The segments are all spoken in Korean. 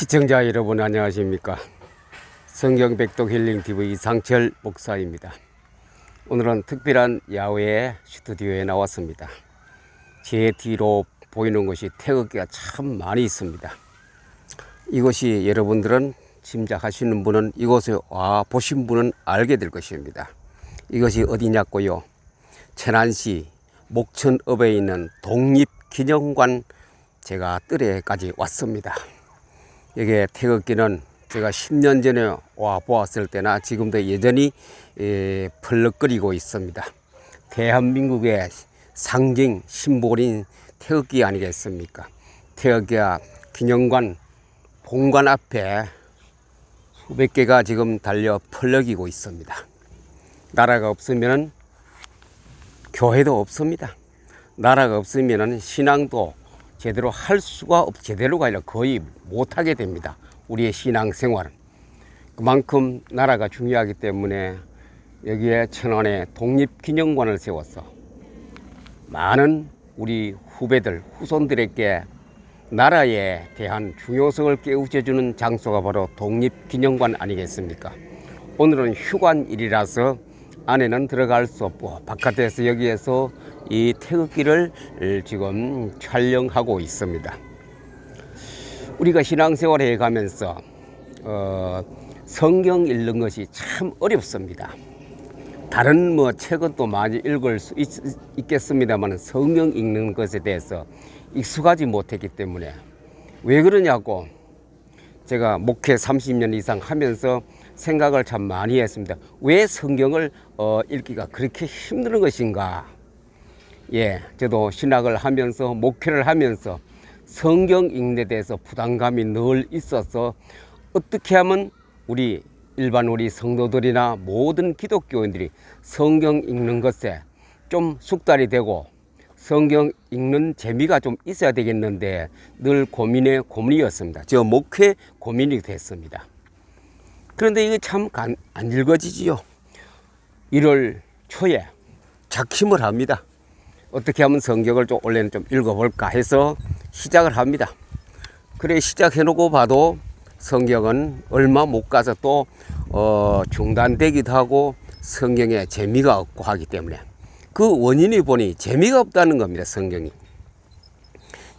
시청자 여러분 안녕하십니까. 성경백독 힐링TV 이상철 목사입니다. 오늘은 특별한 야외 스튜디오에 나왔습니다. 제 뒤로 보이는 것이 태극기가 참 많이 있습니다. 이것이 여러분들은 짐작하시는 분은 이곳에 와 보신 분은 알게 될 것입니다. 이것이 어디냐고요? 천안시 목천읍에 있는 독립기념관 제가 뜰에까지 왔습니다. 여기에 태극기는 제가 10년 전에 와 보았을 때나 지금도 여전히 펄럭거리고 있습니다. 대한민국의 상징 심볼인 태극기 아니겠습니까? 태극기가 기념관 본관 앞에 수백 개가 지금 달려 펄럭이고 있습니다. 나라가 없으면 교회도 없습니다. 나라가 없으면 신앙도 제대로 할 수가 제대로가 아니라 거의 못하게 됩니다. 우리의 신앙생활은. 그만큼 나라가 중요하기 때문에 여기에 천안에 독립기념관을 세워서 많은 우리 후배들, 후손들에게 나라에 대한 중요성을 깨우쳐주는 장소가 바로 독립기념관 아니겠습니까? 오늘은 휴관일이라서 안에는 들어갈 수 없고 바깥에서 여기에서 이 태극기를 지금 촬영하고 있습니다. 우리가 신앙생활을 해가면서 성경 읽는 것이 참 어렵습니다. 다른 책은 또 많이 읽을 수 있겠습니다만 성경 읽는 것에 대해서 익숙하지 못했기 때문에 왜 그러냐고 제가 목회 30년 이상 하면서 생각을 참 많이 했습니다. 왜 성경을 읽기가 그렇게 힘든 것인가? 저도 신학을 하면서 목회를 하면서 성경 읽는 데 대해서 부담감이 늘 있어서 어떻게 하면 우리 일반 우리 성도들이나 모든 기독교인들이 성경 읽는 것에 좀 숙달이 되고 성경 읽는 재미가 좀 있어야 되겠는데 늘 고민이었습니다. 저 목회 고민이 됐습니다. 그런데 이게 참 안 읽어지지요. 1월 초에 작심을 합니다. 어떻게 하면 성경을 좀 원래는 좀 읽어볼까 해서 시작을 합니다. 그래 시작해놓고 봐도 성경은 얼마 못 가서 또 중단되기도 하고 성경에 재미가 없고 하기 때문에 그 원인이 보니 재미가 없다는 겁니다. 성경이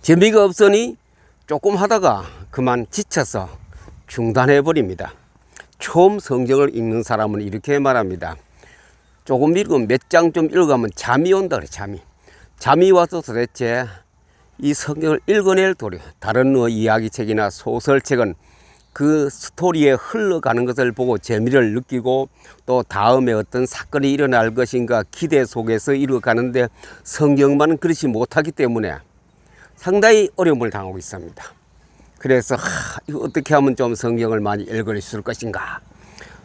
재미가 없으니 조금 하다가 그만 지쳐서 중단해 버립니다. 처음 성경을 읽는 사람은 이렇게 말합니다. 조금 읽으면 몇 장 좀 읽으면 잠이 온다 그래. 잠이 와서 도대체 이 성경을 읽어낼 도리. 다른 이야기책이나 소설책은 그 스토리에 흘러가는 것을 보고 재미를 느끼고 또 다음에 어떤 사건이 일어날 것인가 기대 속에서 이루어가는데 성경만은 그렇지 못하기 때문에 상당히 어려움을 당하고 있습니다. 그래서 이거 어떻게 하면 좀 성경을 많이 읽을 수 있을 것인가?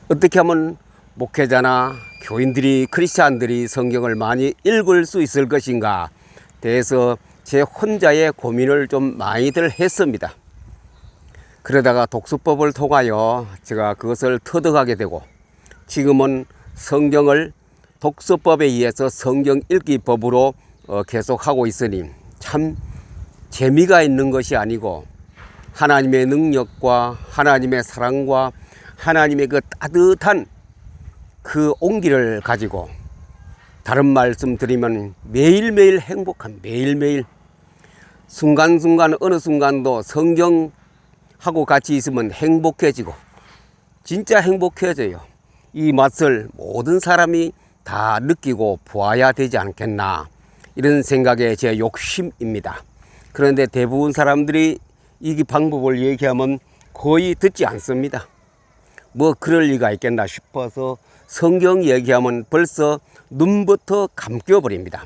어떻게 하면 목회자나 교인들이 크리스찬들이 성경을 많이 읽을 수 있을 것인가? 대해서 제 혼자의 고민을 좀 많이들 했습니다. 그러다가 독서법을 통하여 제가 그것을 터득하게 되고 지금은 성경을 독서법에 의해서 성경 읽기 법으로 계속하고 있으니 참 재미가 있는 것이 아니고 하나님의 능력과 하나님의 사랑과 하나님의 그 따뜻한 그 온기를 가지고 다른 말씀 드리면 매일매일 행복한 매일매일 순간순간 어느 순간도 성경하고 같이 있으면 행복해지고 진짜 행복해져요. 이 맛을 모든 사람이 다 느끼고 보아야 되지 않겠나 이런 생각에 제 욕심입니다. 그런데 대부분 사람들이 이 방법을 얘기하면 거의 듣지 않습니다. 뭐 그럴 리가 있겠나 싶어서 성경 얘기하면 벌써 눈부터 감겨버립니다.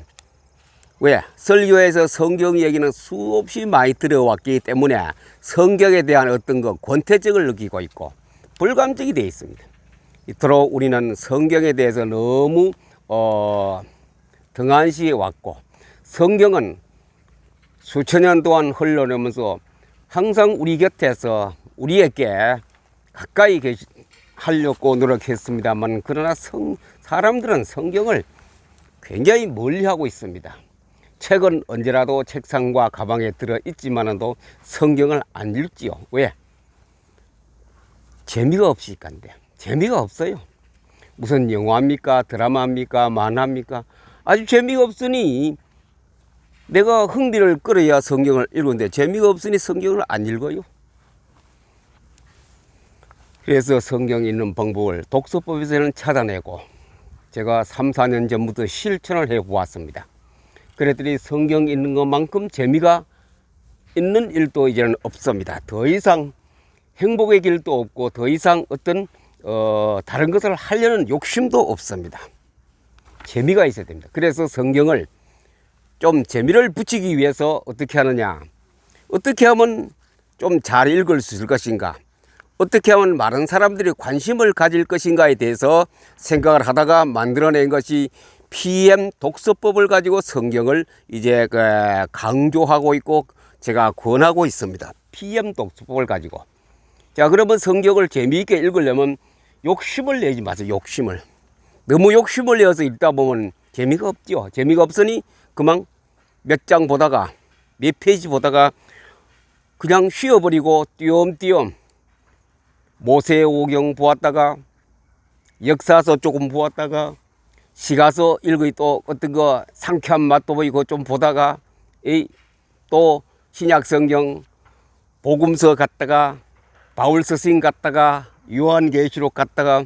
왜? 설교에서 성경 얘기는 수없이 많이 들어왔기 때문에 성경에 대한 어떤 권태증을 느끼고 있고 불감증이 되어 있습니다. 이토록 우리는 성경에 대해서 너무 등한시해 왔고 성경은 수천 년 동안 흘러내면서 항상 우리 곁에서 우리에게 가까이 하려고 노력했습니다만 그러나 사람들은 성경을 굉장히 멀리하고 있습니다. 책은 언제라도 책상과 가방에 들어 있지만도 성경을 안 읽지요. 왜? 재미가 없으니까 안 돼. 재미가 없어요. 무슨 영화입니까? 드라마입니까? 만화입니까? 아주 재미가 없으니 내가 흥미를 끌어야 성경을 읽는데 재미가 없으니 성경을 안 읽어요. 그래서 성경 읽는 방법을 독서법에서는 찾아내고 제가 3, 4년 전부터 실천을 해 보았습니다. 그랬더니 성경 읽는 것만큼 재미가 있는 일도 이제는 없습니다. 더 이상 행복의 길도 없고 더 이상 어떤 다른 것을 하려는 욕심도 없습니다. 재미가 있어야 됩니다. 그래서 성경을 좀 재미를 붙이기 위해서 어떻게 하느냐, 어떻게 하면 좀 잘 읽을 수 있을 것인가, 어떻게 하면 많은 사람들이 관심을 가질 것인가에 대해서 생각을 하다가 만들어낸 것이 PM 독서법을 가지고 성경을 이제 강조하고 있고 제가 권하고 있습니다. PM 독서법을 가지고. 자, 그러면 성경을 재미있게 읽으려면 욕심을 내지 마세요. 욕심을. 너무 욕심을 내어서 읽다 보면 재미가 없죠. 재미가 없으니 그만 몇 장 보다가 몇 페이지 보다가 그냥 쉬어버리고 띄엄띄엄 모세오경 보았다가 역사서 조금 보았다가 시가서 읽의 또 어떤 거 상쾌한 맛도 보이고 좀 보다가 또 신약성경 복음서 갔다가 바울 서신 갔다가 요한계시록 갔다가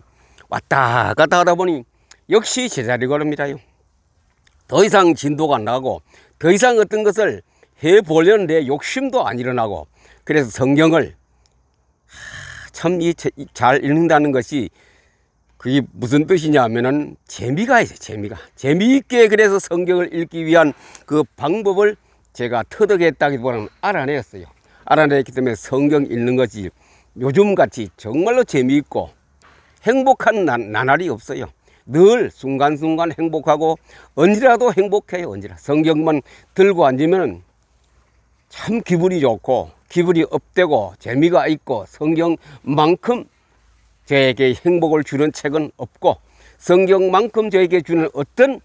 왔다 갔다 하다 보니 역시 제자리 걸음이라요. 더 이상 진도가 안 나고 더 이상 어떤 것을 해보려는 내 욕심도 안 일어나고 그래서 성경을 참 잘 읽는다는 것이 그게 무슨 뜻이냐 하면은 재미가 있어요. 재미있게 그래서 성경을 읽기 위한 그 방법을 제가 터득했다기보다는 알아냈어요. 알아냈기 때문에 성경 읽는 것이 요즘같이 정말로 재미있고 행복한 나날이 없어요. 늘 순간순간 행복하고 언제라도 행복해요. 언제라. 성경만 들고 앉으면 참 기분이 좋고 기분이 업되고 재미가 있고 성경만큼 저에게 행복을 주는 책은 없고 성경만큼 저에게 주는 어떤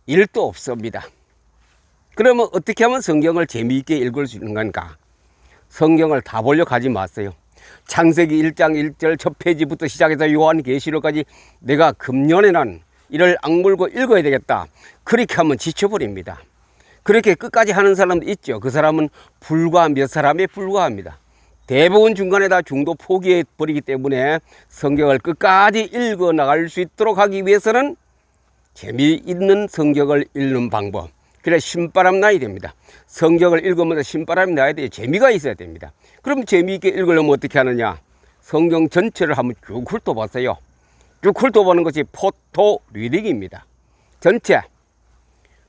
일도 없습니다. 그러면 어떻게 하면 성경을 재미있게 읽을 수 있는 건가? 성경을 다 보려고 하지 마세요. 창세기 1장 1절 첫 페이지부터 시작해서 요한계시록까지 내가 금년에는 이를 악물고 읽어야 되겠다. 그렇게 하면 지쳐버립니다. 그렇게 끝까지 하는 사람도 있죠. 그 사람은 불과 몇 사람에 불과합니다. 대부분 중간에 다 중도 포기해 버리기 때문에 성경을 끝까지 읽어 나갈 수 있도록 하기 위해서는 재미있는 성경을 읽는 방법. 그래 신바람 나야 됩니다. 성경을 읽으면서 신바람이 나야 돼요. 재미가 있어야 됩니다. 그럼 재미있게 읽으려면 어떻게 하느냐? 성경 전체를 한번 쭉 훑어보세요. 쭉 훑어보는 것이 포토 리딩입니다. 전체.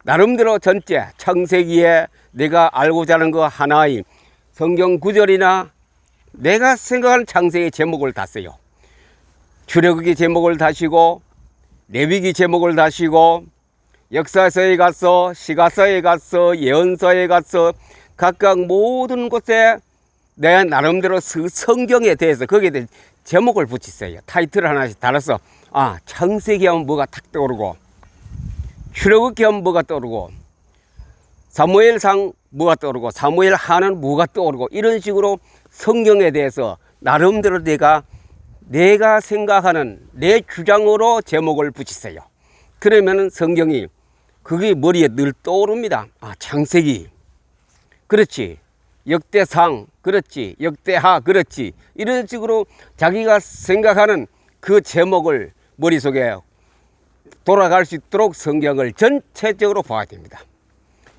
나름대로 전체 창세기에 내가 알고자 하는 거 하나의 성경 구절이나 내가 생각하는 창세기 제목을 다 써요. 출애굽기 제목을 다시고 레위기 제목을 다시고 역사서에 가서 시가서에 가서 예언서에 가서 각각 모든 곳에 내 나름대로 성경에 대해서 거기에 대해 제목을 붙이세요. 타이틀을 하나씩 달아서 창세기 하면 뭐가 탁 떠오르고 출애굽기 하면 뭐가 떠오르고 사무엘상 뭐가 떠오르고 사무엘 하는 뭐가 떠오르고 이런 식으로 성경에 대해서 나름대로 내가 생각하는 내 주장으로 제목을 붙이세요. 그러면은 성경이 그게 머리에 늘 떠오릅니다. 창세기 그렇지, 역대상 그렇지, 역대하 그렇지, 이런 식으로 자기가 생각하는 그 제목을 머릿속에 돌아갈 수 있도록 성경을 전체적으로 봐야 됩니다.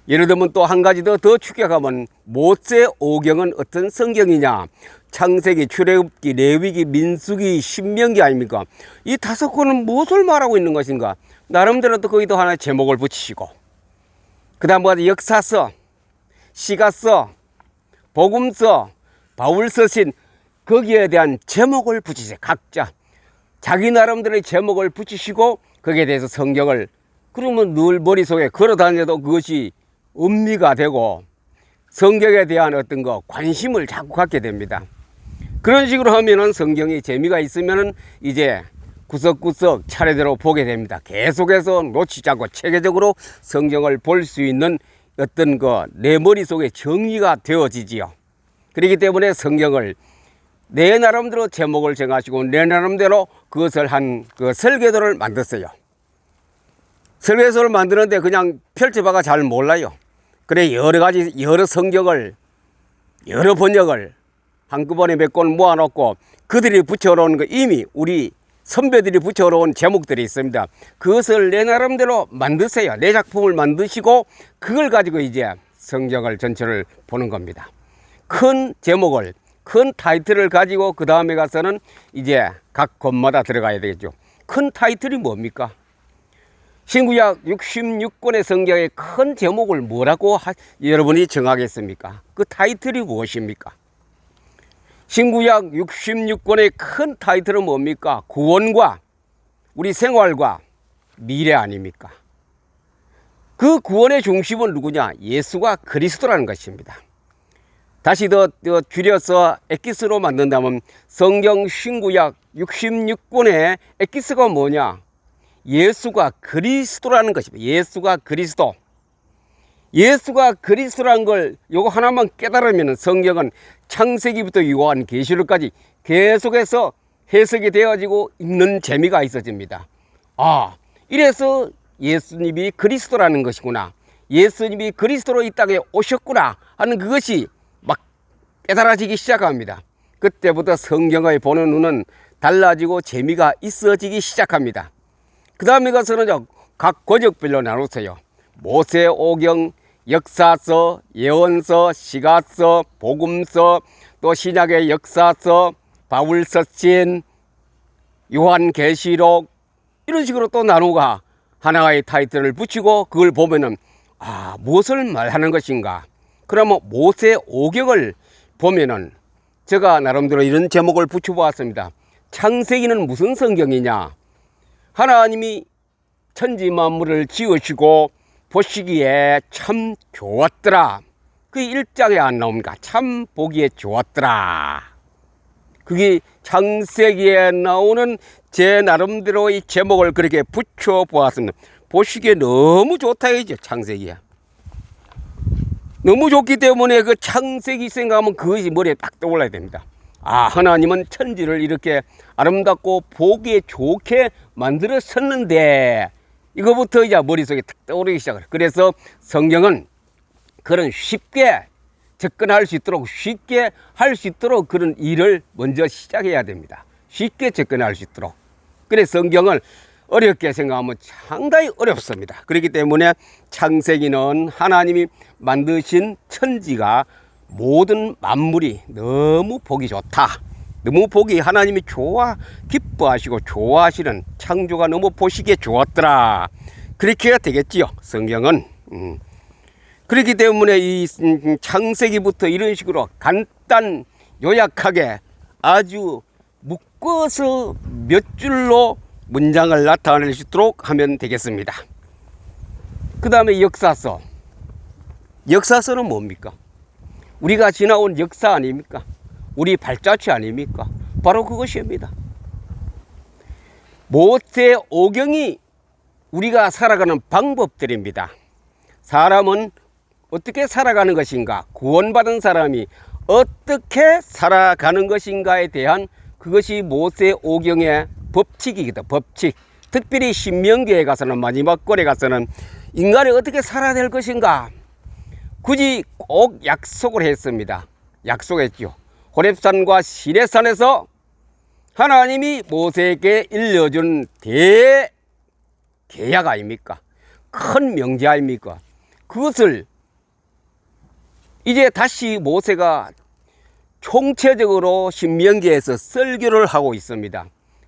예를 들면 또 한 가지 더 추격하면 모세오경은 어떤 성경이냐? 창세기, 출애굽기, 레위기, 민수기, 신명기 아닙니까? 이 5권은 무엇을 말하고 있는 것인가? 나름대로 또 거기도 하나의 제목을 붙이시고 그 다음 역사서, 시가서, 복음서, 바울서신 거기에 대한 제목을 붙이세요. 각자 자기 나름대로의 제목을 붙이시고 거기에 대해서 성경을 그러면 늘 머릿속에 걸어다녀도 그것이 음미가 되고 성경에 대한 어떤 관심을 자꾸 갖게 됩니다. 그런 식으로 하면은 성경이 재미가 있으면은 이제 구석구석 차례대로 보게 됩니다. 계속해서 놓치지 않고 체계적으로 성경을 볼 수 있는 어떤 내 머릿속에 정리가 되어지지요. 그렇기 때문에 성경을 내 나름대로 제목을 정하시고 내 나름대로 그것을 한 그 설계도를 만들었어요. 설계도를 만드는데 그냥 펼쳐봐가 잘 몰라요. 그래 여러 가지 여러 성경을 여러 번역을 한꺼번에 몇 권 모아놓고 그들이 붙여놓은 거 이미 우리 선배들이 붙여놓은 제목들이 있습니다. 그것을 내 나름대로 만드세요. 내 작품을 만드시고 그걸 가지고 이제 성경을 전체를 보는 겁니다. 큰 제목을 큰 타이틀을 가지고 그 다음에 가서는 이제 각 권마다 들어가야 되겠죠. 큰 타이틀이 뭡니까? 신구약 66권의 성경의 큰 제목을 뭐라고 여러분이 정하겠습니까? 그 타이틀이 무엇입니까? 신구약 66권의 큰 타이틀은 뭡니까? 구원과 우리 생활과 미래 아닙니까? 그 구원의 중심은 누구냐? 예수가 그리스도라는 것입니다. 다시 더 줄여서 엑기스로 만든다면 성경 신구약 66권의 엑기스가 뭐냐? 예수가 그리스도라는 것입니다. 예수가 그리스도. 예수가 그리스도라는 걸 요거 하나만 깨달으면 성경은 창세기부터 요한 계시록까지 계속해서 해석이 되어지고 읽는 재미가 있어집니다. 아, 이래서 예수님이 그리스도라는 것이구나. 예수님이 그리스도로 이 땅에 오셨구나 하는 그것이 막 깨달아지기 시작합니다. 그때부터 성경을 보는 눈은 달라지고 재미가 있어지기 시작합니다. 그 다음에 가서는 각 권역별로 나눴어요. 모세오경, 역사서, 예언서, 시가서, 복음서, 또 신약의 역사서, 바울서신, 요한계시록 이런 식으로 또 나누가 하나의 타이틀을 붙이고 그걸 보면은 무엇을 말하는 것인가? 그러면 모세오경을 보면은 제가 나름대로 이런 제목을 붙여보았습니다. 창세기는 무슨 성경이냐? 하나님이 천지 만물을 지으시고 보시기에 참 좋았더라. 그 1장에 안 나옵니까? 참 보기에 좋았더라. 그게 창세기에 나오는 제 나름대로 이 제목을 그렇게 붙여보았습니다. 보시기에 너무 좋다 이죠. 창세기야. 너무 좋기 때문에 그 창세기 생각하면 그것이 머리에 딱 떠올라야 됩니다. 하나님은 천지를 이렇게 아름답고 보기에 좋게 만들었었는데 이거부터 이제 머릿속에 탁 떠오르기 시작을. 그래서 성경은 그런 쉽게 접근할 수 있도록 쉽게 할 수 있도록 그런 일을 먼저 시작해야 됩니다. 쉽게 접근할 수 있도록. 그래서 성경을 어렵게 생각하면 상당히 어렵습니다. 그렇기 때문에 창세기는 하나님이 만드신 천지가 모든 만물이 너무 보기 좋다. 너무 보기 하나님이 기뻐하시고 좋아하시는 창조가 너무 보시기에 좋았더라. 그렇게 되겠지요. 성경은. 그렇기 때문에 이 창세기부터 이런 식으로 간단 요약하게 아주 묶어서 몇 줄로 문장을 나타낼 수 있도록 하면 되겠습니다. 그 다음에 역사서. 역사서는 뭡니까? 우리가 지나온 역사 아닙니까? 우리 발자취 아닙니까? 바로 그것입니다. 모세오경이 우리가 살아가는 방법들입니다. 사람은 어떻게 살아가는 것인가? 구원받은 사람이 어떻게 살아가는 것인가에 대한 그것이 모세오경의 법칙이기도. 법칙. 특별히 신명기에 가서는 마지막 권에 가서는 인간이 어떻게 살아야 될 것인가? 굳이 꼭 약속을 했습니다. 약속했죠. 호렙산과 시내산에서 하나님이 모세에게 일러준 대계약 아닙니까? 큰 명제 아닙니까? 그것을 이제 다시 모세가 총체적으로 신명기에서 설교를 하고 있습니다.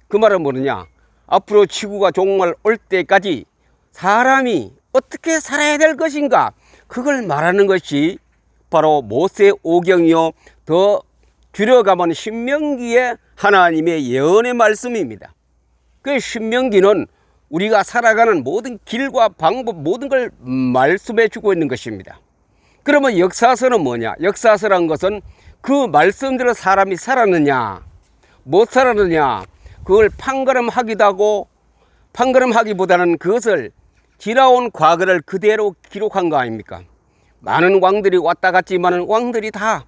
그 말은 뭐냐? 앞으로 지구가 종말 올 때까지 사람이 어떻게 살아야 될 것인가? 그걸 말하는 것이 바로 모세오경이요. 더 줄여가면 신명기의 하나님의 예언의 말씀입니다. 그 신명기는 우리가 살아가는 모든 길과 방법 모든 걸 말씀해 주고 있는 것입니다. 그러면 역사서는 뭐냐? 역사서란 것은 그 말씀대로 사람이 살았느냐 못 살았느냐 그걸 판가름하기도 하고 판가름하기보다는 그것을 지나온 과거를 그대로 기록한 거 아닙니까? 많은 왕들이 왔다 갔지만은 왕들이 다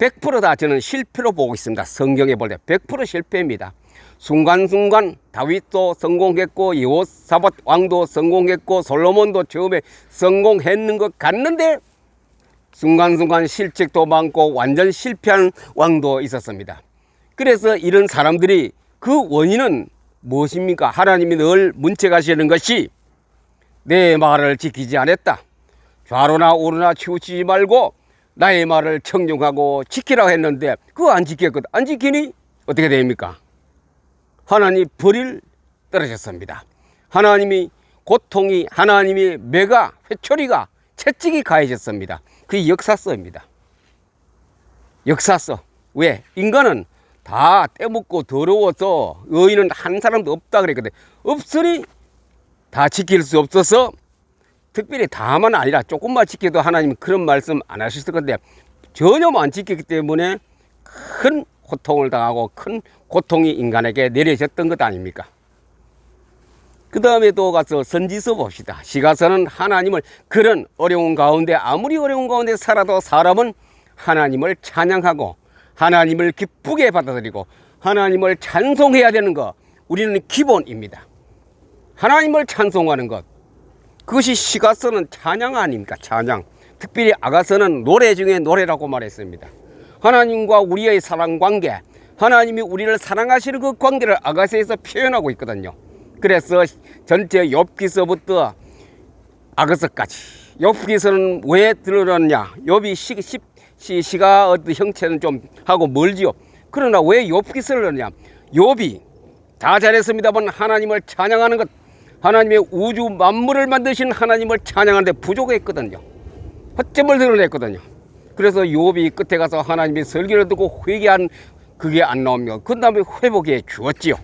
100%다 저는 실패로 보고 있습니다. 성경에 볼 때 100% 실패입니다. 순간순간 다윗도 성공했고 여호사밧 왕도 성공했고 솔로몬도 처음에 성공했는 것 같는데 순간순간 실책도 많고 완전 실패한 왕도 있었습니다. 그래서 이런 사람들이 그 원인은 무엇입니까? 하나님이 늘 문책하시는 것이 내 말을 지키지 않았다. 좌로나 우로나 치우치지 말고 나의 말을 청중하고 지키라고 했는데 그거 안 지켰거든. 안 지키니 어떻게 됩니까? 하나님 벌을 떨어졌습니다. 하나님이 고통이, 하나님이 매가, 회초리가, 채찍이 가해졌습니다. 그게 역사서입니다. 역사서. 왜? 인간은 다 떼먹고 더러워서 의인은 한 사람도 없다 그랬거든. 없으니 다 지킬 수 없어서 특별히 다만 아니라 조금만 지켜도 하나님은 그런 말씀 안 하셨을 건데 전혀 안 지켰기 때문에 큰 고통을 당하고 큰 고통이 인간에게 내려졌던 것 아닙니까? 그 다음에 또 가서 선지서 봅시다. 시가서는 하나님을 그런 어려운 가운데 아무리 어려운 가운데 살아도 사람은 하나님을 찬양하고 하나님을 기쁘게 받아들이고 하나님을 찬송해야 되는 것 우리는 기본입니다. 하나님을 찬송하는 것 그것이 시가서는 찬양 아닙니까? 찬양. 특별히 아가서는 노래 중에 노래라고 말했습니다. 하나님과 우리의 사랑 관계 하나님이 우리를 사랑하시는 그 관계를 아가서에서 표현하고 있거든요. 그래서 전체 욥기서부터 아가서까지 욥기서는 왜 들어놨냐? 욥이 시가 어떤 형체는 좀 하고 멀지요. 그러나 왜 욥기서를 넣냐? 욥이 다 잘했습니다만 하나님을 찬양하는 것 하나님의 우주 만물을 만드신 하나님을 찬양하는데 부족했거든요. 허점을 드러냈거든요. 그래서 욥이 끝에 가서 하나님의 설교를 듣고 회개한 그게 안 나옵니다. 그 다음에 회복해 주었지요.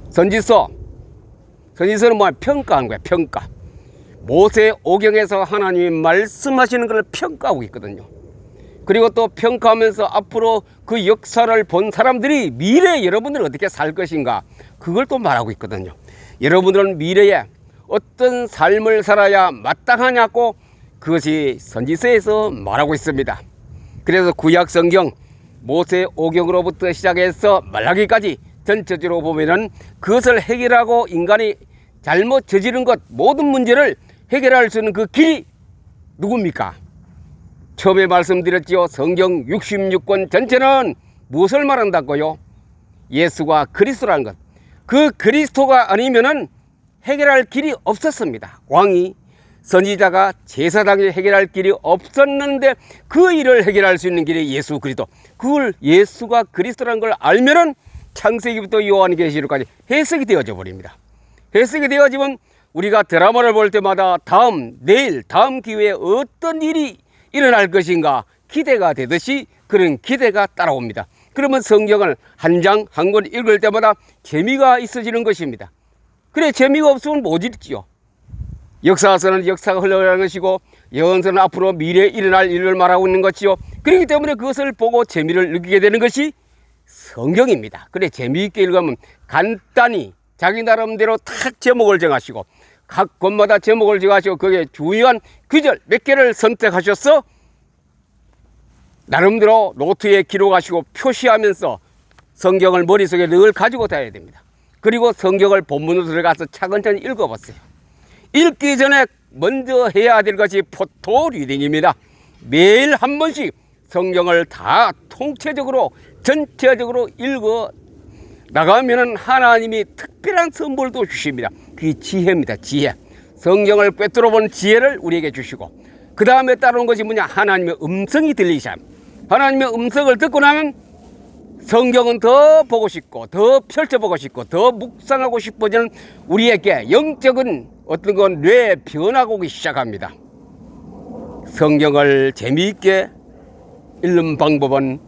선지서는 뭐야? 평가하는 거야. 평가. 모세 오경에서 하나님이 말씀하시는 걸 평가하고 있거든요. 그리고 또 평가하면서 앞으로 그 역사를 본 사람들이 미래에 여러분들은 어떻게 살 것인가 그걸 또 말하고 있거든요. 여러분들은 미래에 어떤 삶을 살아야 마땅하냐고 그것이 선지서에서 말하고 있습니다. 그래서 구약 성경 모세 오경으로부터 시작해서 말라기까지 전체적으로 보면은 그것을 해결하고 인간이 잘못 저지른 것 모든 문제를 해결할 수 있는 그 길이 누굽니까? 처음에 말씀드렸지요. 성경 66권 전체는 무엇을 말한다고요? 예수가 그리스도라는 것. 그 그리스도가 아니면은 해결할 길이 없었습니다. 왕이 선지자가 제사장이 해결할 길이 없었는데 그 일을 해결할 수 있는 길이 예수 그리스도. 그걸 예수가 그리스도라는 걸 알면은 창세기부터 요한계시록까지 해석이 되어져 버립니다. 해석이 되어지면 우리가 드라마를 볼 때마다 내일 다음 기회에 어떤 일이 일어날 것인가 기대가 되듯이 그런 기대가 따라옵니다. 그러면 성경을 한 장 한 권 읽을 때마다 재미가 있어지는 것입니다. 그래 재미가 없으면 못 읽지요. 역사서는 역사가 흘러가는 것이고 예언서는 앞으로 미래에 일어날 일을 말하고 있는 것이요. 그렇기 때문에 그것을 보고 재미를 느끼게 되는 것이 성경입니다. 그래 재미있게 읽으면 간단히 자기 나름대로 탁 제목을 정하시고 각 권마다 제목을 정하시고 거기에 중요한 구절 몇 개를 선택하셔서 나름대로 노트에 기록하시고 표시하면서 성경을 머릿속에 늘 가지고 다녀야 됩니다. 그리고 성경을 본문으로 들어가서 차근차근 읽어보세요. 읽기 전에 먼저 해야 될 것이 포토 리딩입니다. 매일 한 번씩 성경을 다 통체적으로 전체적으로 읽어 나가면 하나님이 특별한 선물도 주십니다. 그게 지혜입니다. 지혜. 성경을 꿰뚫어 본 지혜를 우리에게 주시고 그 다음에 따르는 것이 뭐냐? 하나님의 음성이 들리셔야 합니다. 하나님의 음성을 듣고 나면 성경은 더 보고 싶고 더 펼쳐보고 싶고 더 묵상하고 싶어지는 우리에게 영적인 어떤 건 뇌에 변화가 오기 시작합니다. 성경을 재미있게 읽는 방법은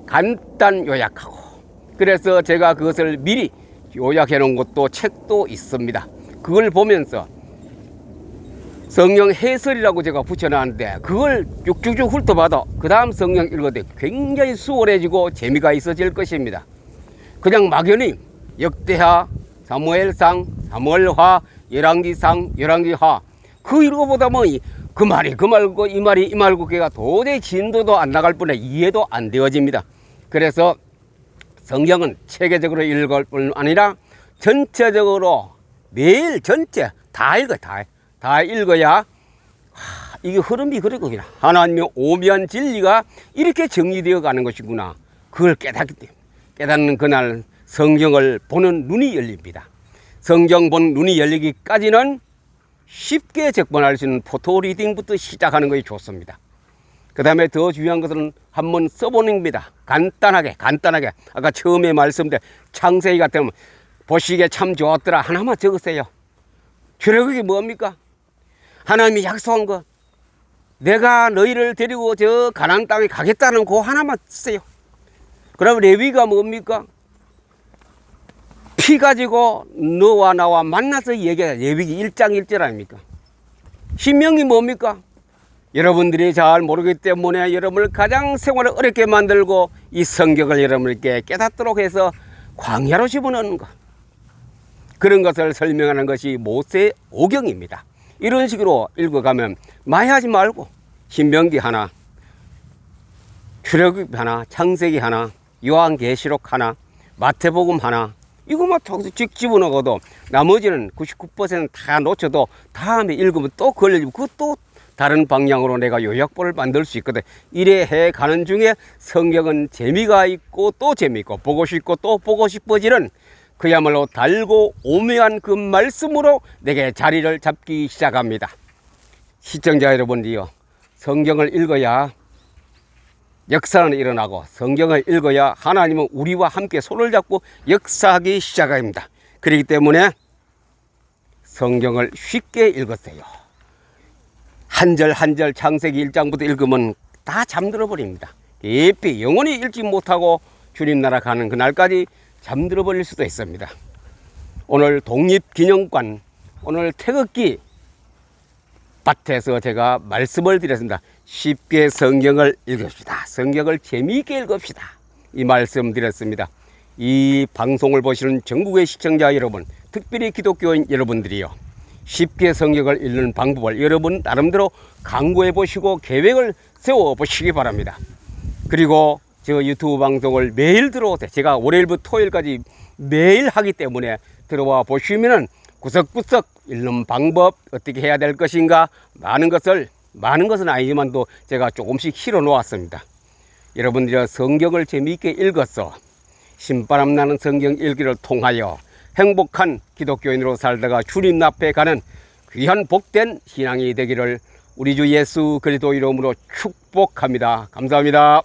간단 요약하고 그래서 제가 그것을 미리 요약해 놓은 것도 책도 있습니다. 그걸 보면서 성경 해설이라고 제가 붙여놨는데 그걸 쭉쭉쭉 훑어봐도 그 다음 성경 읽어도 굉장히 수월해지고 재미가 있어질 것입니다. 그냥 막연히 역대하, 사무엘상, 사무엘하, 열왕기상, 열왕기하 그 읽어보다 뭐 그 말이 그 말고 이 말이 이 말고 걔가 도저히 진도도 안 나갈 뿐에 이해도 안 되어집니다. 그래서 성경은 체계적으로 읽을 뿐 아니라 전체적으로 매일 전체 다 읽어야 다 읽어야 이게 흐름이 그리고 그냥 하나님의 오묘한 진리가 이렇게 정리되어 가는 것이구나. 그걸 깨닫기 때문에 깨닫는 그날 성경을 보는 눈이 열립니다. 성경 보는 눈이 열리기까지는 쉽게 접근할 수 있는 포토 리딩부터 시작하는 것이 좋습니다. 그 다음에 더 중요한 것은 한번 써보는 겁니다. 간단하게 아까 처음에 말씀드린 창세기 같으면 보시기에 참 좋았더라 하나만 적으세요. 출애굽이 뭡니까? 하나님이 약속한 것, 내가 너희를 데리고 저 가나안 땅에 가겠다는 그 하나만 쓰세요. 그럼 레위가 뭡니까? 피 가지고 너와 나와 만나서 얘기해. 레위기 1장 1절 아닙니까? 신명이 뭡니까? 여러분들이 잘 모르기 때문에 여러분을 가장 생활을 어렵게 만들고 이 성경을 여러분에게 깨닫도록 해서 광야로 집어넣는 것, 그런 것을 설명하는 것이 모세 오경입니다. 이런 식으로 읽어가면 마해하지 말고 신명기 하나, 출애굽 하나, 창세기 하나, 요한계시록 하나, 마태복음 하나, 이것만 쭉 집어넣어도 나머지는 99%는 다 놓쳐도 다음에 읽으면 또 걸리고 그것도 다른 방향으로 내가 요약본을 만들 수 있거든. 이래 해 가는 중에 성경은 재미가 있고 또 재미있고 보고 싶고 또 보고 싶어지는 그야말로 달고 오묘한 그 말씀으로 내게 자리를 잡기 시작합니다. 시청자 여러분들이요, 성경을 읽어야 역사는 일어나고 성경을 읽어야 하나님은 우리와 함께 손을 잡고 역사하기 시작합니다. 그렇기 때문에 성경을 쉽게 읽으세요. 한 절 한 절 창세기 1장부터 읽으면 다 잠들어 버립니다. 깊이 영원히 읽지 못하고 주님 나라 가는 그날까지 잠들어 버릴 수도 있습니다. 오늘 독립기념관, 오늘 태극기 밭에서 제가 말씀을 드렸습니다. 쉽게 성경을 읽읍시다. 성경을 재미있게 읽읍시다. 이 말씀 드렸습니다. 이 방송을 보시는 전국의 시청자 여러분, 특별히 기독교인 여러분들이요, 쉽게 성경을 읽는 방법을 여러분 나름대로 강구해 보시고 계획을 세워 보시기 바랍니다. 그리고 저 유튜브 방송을 매일 들어오세요. 제가 월요일부터 토요일까지 매일 하기 때문에 들어와 보시면은 구석구석 읽는 방법, 어떻게 해야 될 것인가, 많은 것은 아니지만 또 제가 조금씩 실어 놓았습니다. 여러분들이 성경을 재미있게 읽어서 신바람 나는 성경 읽기를 통하여 행복한 기독교인으로 살다가 주님 앞에 가는 귀한 복된 신앙이 되기를 우리 주 예수 그리스도 이름으로 축복합니다. 감사합니다.